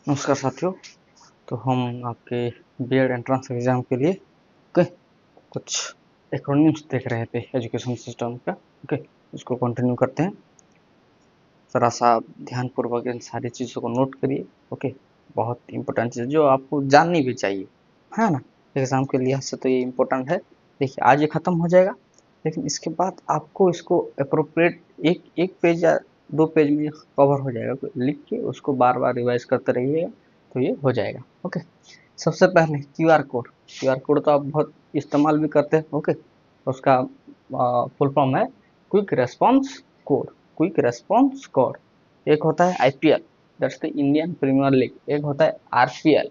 नमस्कार साथियों। तो हम आपके बीएड एंट्रेंस एग्ज़ाम के लिए ओके कुछ एक्रोनिम्स देख रहे थे एजुकेशन सिस्टम का। ओके, इसको कंटिन्यू करते हैं। ज़रा सा ध्यानपूर्वक इन सारी चीज़ों को नोट करिए। ओके, बहुत इंपॉर्टेंट चीज़ जो आपको जाननी भी चाहिए, है ना। एग्ज़ाम के लिहाज से तो ये इम्पोर्टेंट है। देखिए, आज ये ख़त्म हो जाएगा, लेकिन इसके बाद आपको इसको अप्रोप्रिएट एक एक पेज या 2 पेज में कवर हो जाएगा। तो लिख के उसको बार-बार रिवाइज़ करते रहिएगा, तो ये हो जाएगा। ओके, सबसे पहले क्यूआर कोड। क्यूआर कोड तो आप बहुत इस्तेमाल भी करते हैं। ओके, उसका फुल फॉर्म है quick response code. Quick response code. एक होता है IPL, that's the Indian Premier League. एक होता है आरपीएल।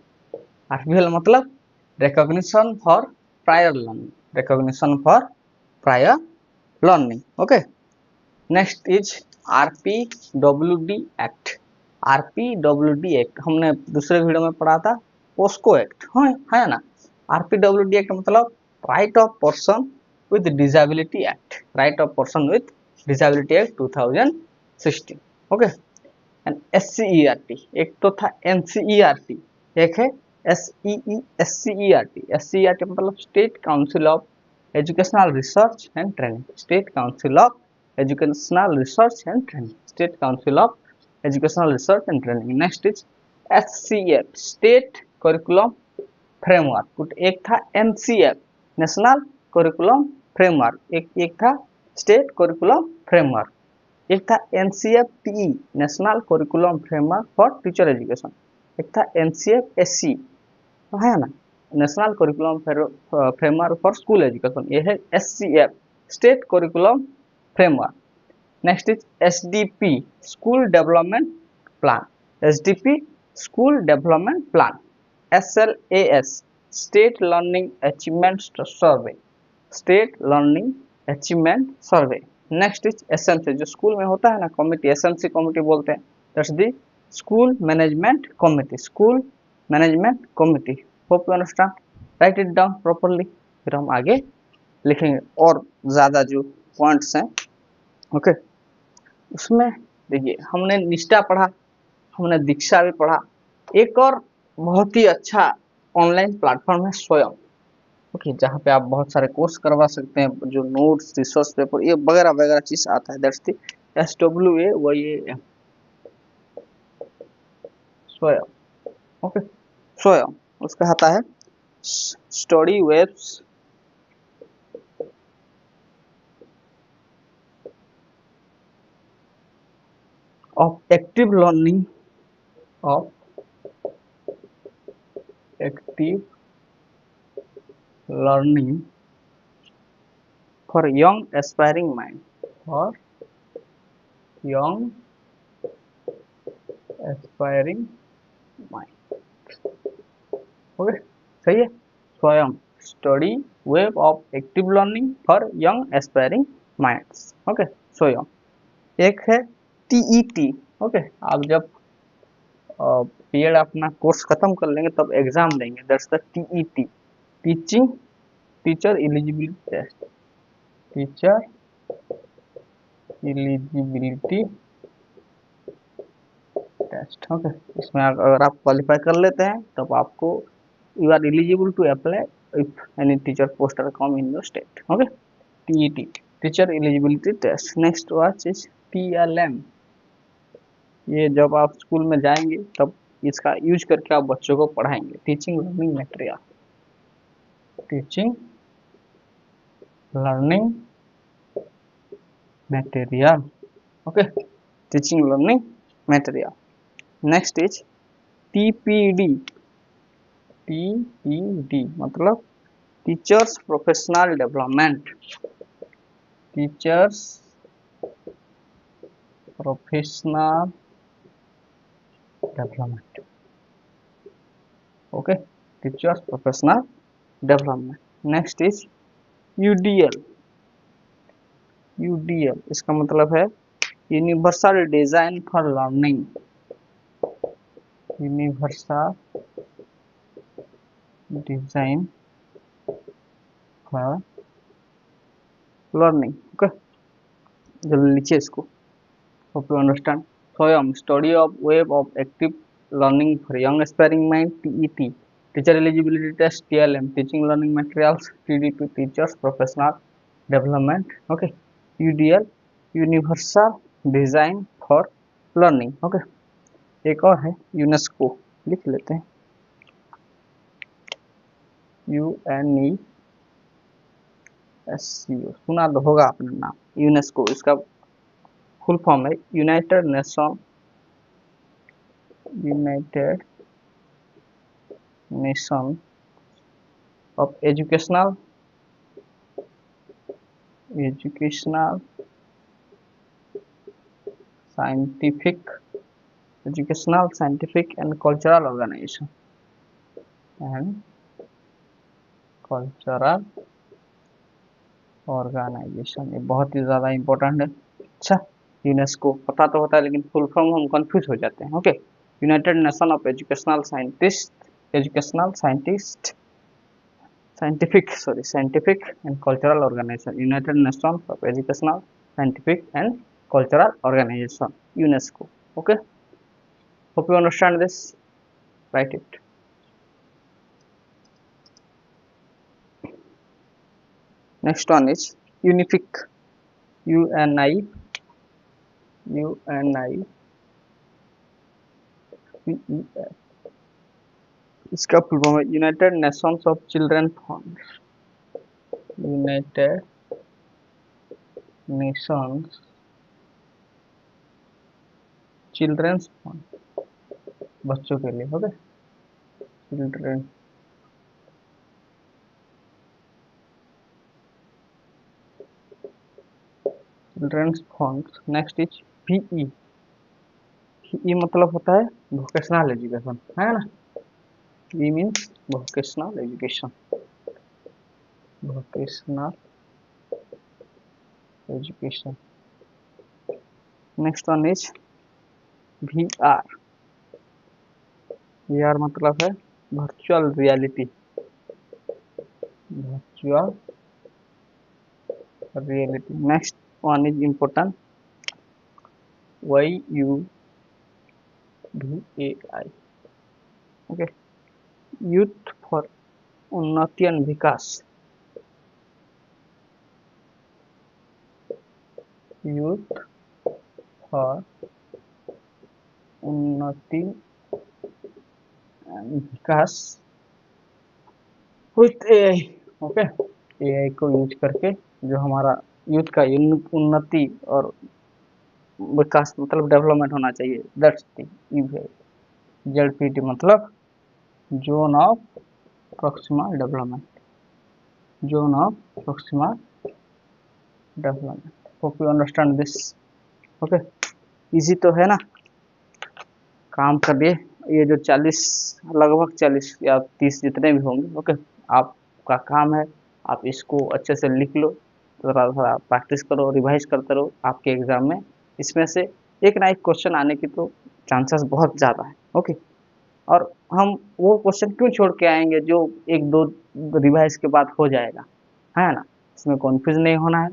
आरपीएल मतलब recognition for prior learning. Recognition for prior learning. Okay, next is RPWD act. RPWD act हमने दूसरे वीडियो में पढ़ा था। पोस्को एक्ट है ना। आरपीडब्ल्यूडी एक्ट मतलब right of person with disability act. Right of person with disability act 2016। Okay, and SCERT. एक तो था एनसीईआरटी, एक है एससीईआरटी। एससीईआरटी मतलब state council of educational research and training. State council of educational research and training. State council of educational research and training. Next is HCF, state curriculum framework. एक था NCF, national curriculum framework. एक था state curriculum framework. एक था NCF TE, national curriculum framework for teacher education. एक था NCF SC, है ना, national curriculum framework for school education. ये है SCF, state curriculum framework. Next is SDP, school development plan. SDP, school development plan. SLAS, state learning achievement survey. State learning achievement survey. Next is SMC, जो school में होता है ना committee, SMC committee बोलते हैं। That's the school management committee. School management committee. Hope you understand. Right it down properly, फिर हम आगे लिखेंगे और ज़्यादा जो पॉइंट्स हैं। ओके, उसमें देखिए हमने निष्ठा पढ़ा, हमने दीक्षा भी पढ़ा। एक और बहुत ही अच्छा ऑनलाइन प्लेटफॉर्म है स्वयं। ओके, जहाँ पे आप बहुत सारे कोर्स करवा सकते हैं, जो नोट्स, रिसोर्स पेपर, ये वगैरह वगैरह चीज आता है। That's the SWAYAM, Swayam. Okay, Swayam उसका आता है study webs of active learning, of active learning for young aspiring mind. For young aspiring mind. Okay, सही है। Swayam, study web of active learning for young aspiring minds. Okay, Swayam. एक है TET. Okay, आप जब BEd अपना कोर्स खत्म कर लेंगे तब एग्जाम देंगे। That's the TET, teaching teacher eligibility test. Teacher eligibility test. Okay, इसमें अगर आप क्वालिफाई कर लेते हैं तब आपको you are eligible to apply if any teacher post come in your state. Okay, TET, teacher eligibility test. Next watch is TLM. ये जब आप स्कूल में जाएंगे तब इसका यूज करके आप बच्चों को पढ़ाएंगे। Teaching learning material. Teaching learning material. Okay, teaching learning material. Next is TPD. TPD मतलब teachers professional development. Teachers professional development. Okay, teachers professional development. Next is UDL. UDL इसका मतलब है universal design for learning. Universal design for learning. Okay, जल्दी लिखिए इसको। Hope you understand. Swayam, study of web of active learning for young aspiring mind, TET, teacher eligibility test, TLM, teaching learning materials, TDP, teachers professional development, okay, UDL, universal design for learning, okay। एक और है UNESCO, लिख लेते हैं UNESCO, सुना तो होगा आपने नाम यूनेस्को। इसका फुल फॉर्म है united nation of educational scientific and cultural organisation ये बहुत ही ज़्यादा इंपॉर्टेंट है। अच्छा, यूनेस्को पता तो होता है लेकिन फुल फॉर्म हम कंफ्यूज हो जाते हैं, okay. United nation of scientific and cultural organisation, united nation of educational scientific and cultural organisation, UNESCO, okay। Hope you understand this, write it। Next one is UNIFIC, UNIFIC, इसका full form है united nations of children fund, united nations children's fund, बच्चों के लिए, okay, children's fund. Next is PE, PE मतलब होता है vocational education, है ना। E means vocational education, next one is VR, VR मतलब है virtual reality, next one is important YUVAI, okay, youth for उन्नति एंड विकास, यूथ फॉर उन्नति and Vikas with AI, okay. AI को use करके जो हमारा यूथ का उन्नति और विकास मतलब डेवलपमेंट होना चाहिए, दैट्स द ZPD मतलब zone of proximal development, hope you understand this, okay. Easy तो है ना, काम करिए। ये जो 40 लगभग 40 या 30 जितने भी होंगे, ओके, आपका काम है आप इसको अच्छे से लिख लो, थोड़ा थोड़ा प्रैक्टिस करो, रिवाइज करते रहो। आपके एग्जाम में इसमें से एक ना एक क्वेश्चन आने की तो चांसेस बहुत ज़्यादा है, ओके। और हम वो क्वेश्चन क्यों छोड़ के आएंगे जो एक दो रिवाइज के बाद हो जाएगा, है ना। इसमें कन्फ्यूज नहीं होना है,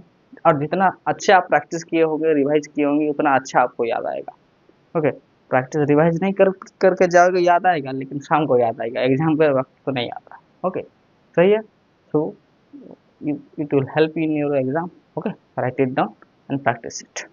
और जितना अच्छे आप प्रैक्टिस किए होंगे, रिवाइज किए होंगे, उतना अच्छा आपको याद आएगा, ओके। प्रैक्टिस रिवाइज नहीं करके जाओगे याद आएगा, लेकिन शाम को याद आएगा, एग्जाम पे वक्त तो नहीं आता, ओके। सही है, so it will help in your exam, okay. Right it down and practice it.